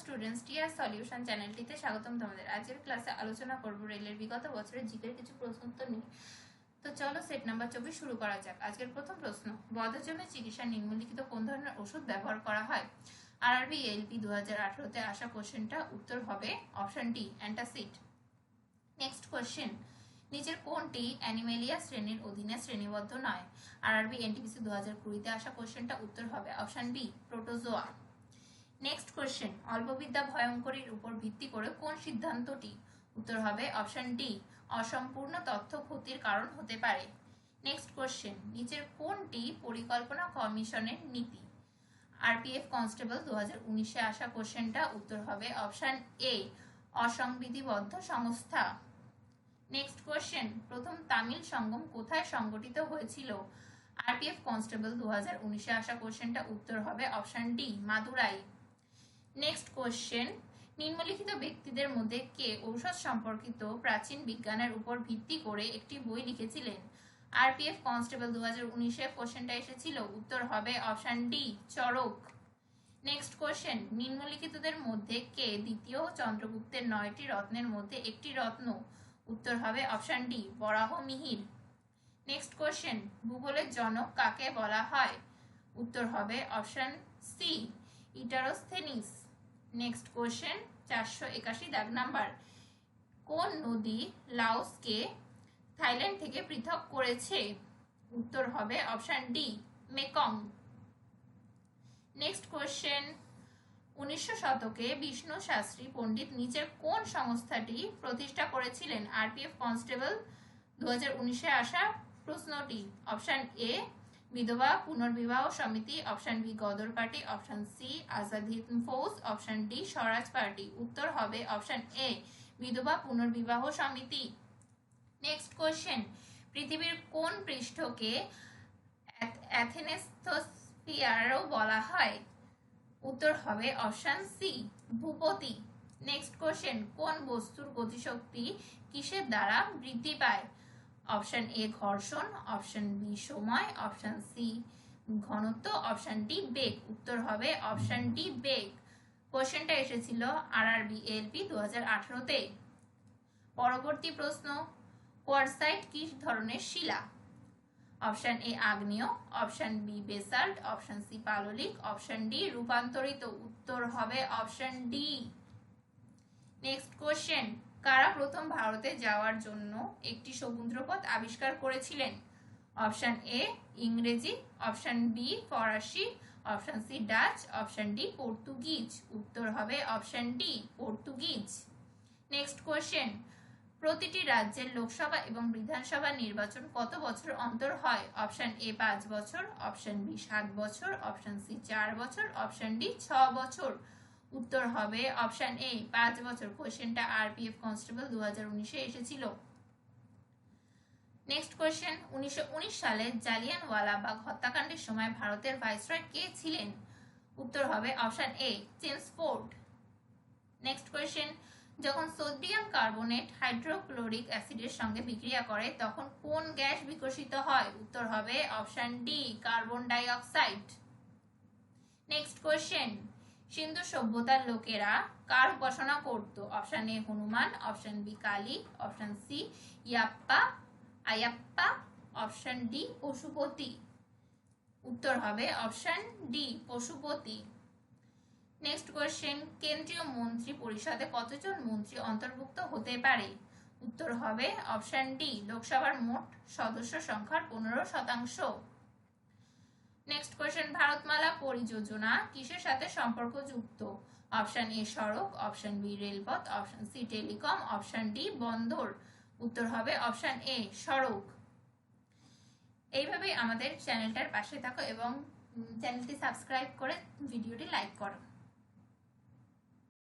Students, TR solution চ্যানেলটিতে স্বাগতম তোমাদের। আজকের ক্লাসে আলোচনা করব রেলের বিগত বছরের জিকের কিছু প্রশ্ন উত্তর নিয়ে। তো চলো সেট নাম্বার 24 শুরু করা যাক। আজকের প্রথম প্রশ্ন, বদহজমের চিকিৎসা নিম্নলিখিত কোন ধরনের ওষুধ ব্যবহার করা হয়? আরআরবি এলপি 2018-তে আসা কোশ্চেনটা উত্তর হবে option D, antacid. Next question, নিচের কোনটি অ্যানিমেলিয়া শ্রেণীর অধীনে শ্রেণীবদ্ধ নয়? আরআরবি এনটিপিসি 2020-তে আসা কোশ্চেনটা উত্তর হবে option B, protozoa. Next question, অল্পবিদ্যা ভয়ঙ্করীর উপর ভিত্তি করে কোন সিদ্ধান্তটি? উত্তর হবে অপশন ডি, অসম্পূর্ণ তথ্য ক্ষতির কারণ হতে পারে। নেক্সট কোশ্চেন, নিচের কোনটি পরিকল্পনা কমিশনের নীতি? আরপিএফ কনস্টেবল 2019-এ আসা কোশ্চেনটা উত্তর হবে অপশন এ, অসংবিধিবদ্ধ সংস্থা। নেক্সট কোশ্চেন, প্রথম তামিল সঙ্গম কোথায় সংগঠিত হয়েছিল? আরপিএফ কনস্টেবল 2019-এ আসা কোশ্চেনটা উত্তর হবে option D, Madurai. Next question, নিম্নলিখিত ব্যক্তিদের মধ্যে কে ঔষধ সম্পর্কিত প্রাচীন বিজ্ঞানের উপর ভিত্তি করে একটি বই লিখেছিলেন? আরপিএফ কনস্টেবল 2019-এ কোশ্চেনটা এসেছিল, উত্তর হবে option D, Charak. Next question, নিম্নলিখিতদের মধ্যে কে দ্বিতীয় চন্দ্রগুপ্তের 9টি রত্নের মধ্যে একটি রত্ন? উত্তর হবে option D, Varahamihira. Next question, ভূগোলের জনক কাকে বলা হয়? উত্তর হবে অপশন সি, ইটারোস্থেনিস। নেক্সট কোশ্চেন 481 দাগ নাম্বার, কোন নদী লাওসকে থাইল্যান্ড থেকে পৃথক করেছে? উত্তর হবে option D, Mekong. Next question, 1900 শতকে বিষ্ণু শাস্ত্রী পণ্ডিত নিচের কোন সংস্থাটি প্রতিষ্ঠা করেছিলেন? আরপিএফ কনস্টেবল 2019-এ আসা প্রশ্নটি। অপশন এ, বিধবা পুনর্বিবাহ সমিতি, option B, Ghadar party, option C, Azad Hind Fauj, option D, Swaraj party. উত্তর হবে অপশন এ, বিধবা পুনর্বিবাহ সমিতি। নেক্সট কোশ্চেন, পৃথিবীর কোন পৃষ্ঠকে অ্যাথেনেস্থোস্ফিয়ারও বলা হয়? উত্তর হবে option C, Bhupati. Next question, কোন বস্তুর গতিশক্তি কিসের দ্বারা বৃদ্ধি পায়? অপশন এ, ঘর্ষণ, অপশন বি, সময়, অপশন সি, ঘনত্ব, অপশন ডি, বেগ। উত্তর হবে অপশন ডি, বেগ। কোশ্চেনটা এসেছিল আরআরবি এলপি 2018-তে। পরবর্তী প্রশ্ন, কোয়ার্সাইট কি ধরনের শিলা? অপশন এ, আগ্নেয়, option B, basalt, option C, পাললিক, অপশন ডি, রূপান্তরিত। উত্তর হবে অপশন ডি। নেক্সট কোশ্চেন, কারা প্রথম ভারতে যাওয়ার জন্য একটি সমুদ্রপথ আবিষ্কার করেছিলেন? অপশন এ, ইংরেজি, অপশন বি, ফরাসি, option C, Dutch, option D, Portuguese. উত্তর হবে option D, Portuguese. Next question, প্রতিটি রাজ্যের লোকসভা এবং বিধানসভা নির্বাচন কত বছর অন্তর হয়? অপশন এ, 5 বছর, অপশন বি, 7 বছর, অপশন সি, 4 বছর, অপশন ডি, 6 বছর। উত্তর হবে অপশন এ, 5 বছর। কোশ্চেনটা আরপিএফ কনস্টেবল 2019-এ এসেছিল। নেক্সট কোশ্চেন, 1919 সালে জালিয়ানওয়ালাবাগ হত্যাকাণ্ডের সময় ভারতের ভাইসরয় কে ছিলেন? উত্তর হবে option A, Chelmsford. Next question, যখন সোডিয়াম কার্বনেট হাইড্রোক্লোরিক অ্যাসিডের সঙ্গে বিক্রিয়া করে তখন কোন গ্যাস বিকশিত হয়? উত্তর হবে অপশন ডি, কার্বন ডাই অক্সাইড। নেক্সট কোশ্চেন, সিন্ধু সভ্যতার লোকেরা কার উপাসনা করত? Option A, Hanuman, option B, Kali, option C, Ayyappa, option D, Pashupati. উত্তর হবে option D, Pashupati. Next question, কেন্দ্রীয় মন্ত্রী পরিষদে কতজন মন্ত্রী অন্তর্ভুক্ত হতে পারে? উত্তর হবে অপশন ডি, লোকসভার মোট সদস্য সংখ্যার 15%। নেক্সট কোশ্চেন, ভারতমালা পরিযোজনা কিসের সাথে সম্পর্কযুক্ত? অপশন এ, সড়ক, অপশন বি, রেলপথ, option C, telecom, option D, বন্দর। উত্তর হবে অপশন এ, সড়ক। এইভাবেই আমাদের চ্যানেলটার পাশে থাকো এবং চ্যানেলটি সাবস্ক্রাইব করে ভিডিওটি লাইক করো।